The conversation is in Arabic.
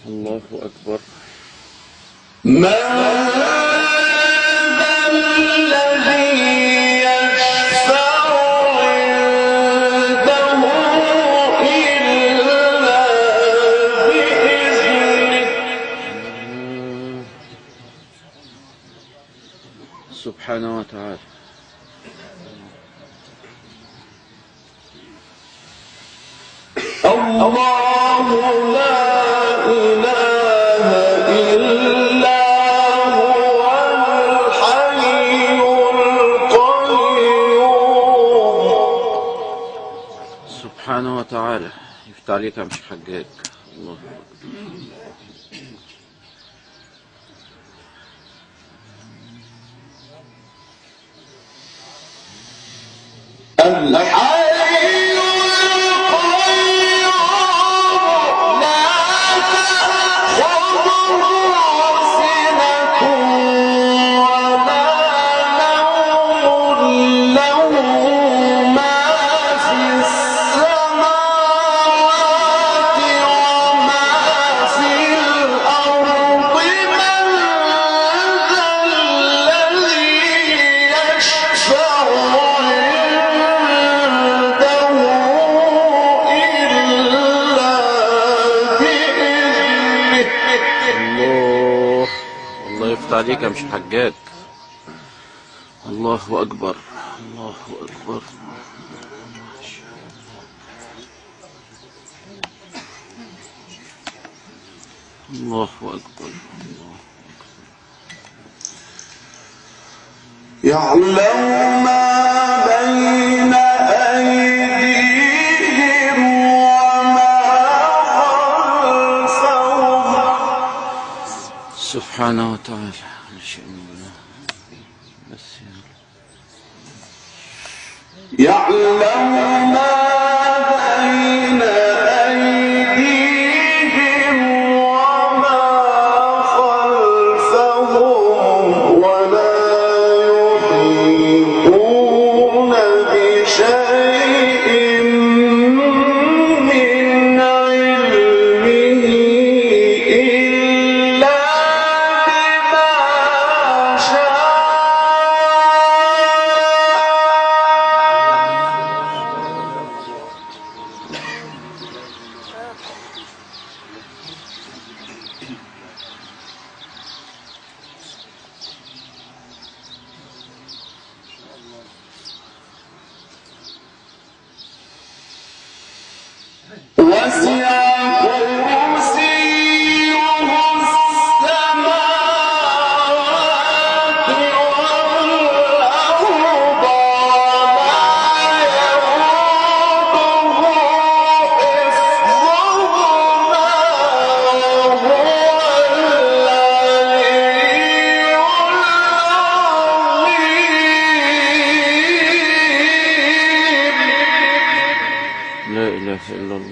الله أكبر. من ذا الذي يشفع عنده إلا بإذنه. سبحانه وتعالى. الله لا إله إلا هو الحي القيوم. سبحانه وتعالى. يفتح عليك يا مش حجاج. الله الحي عليك يا مش حجاج. الله أكبر. الله أكبر. الله أكبر. يعلم ما بين أيديهم وما خلفهم. سبحانه وتعالى. يعلم ما بين أيديهم وما خلفهم ولا يحيطون بشيء من علمه إلا بما شاء. وسع كرسيه السماوات والأرض ولا يئوده حفظهما وهو العلي العظيم. لا إله إلا الله.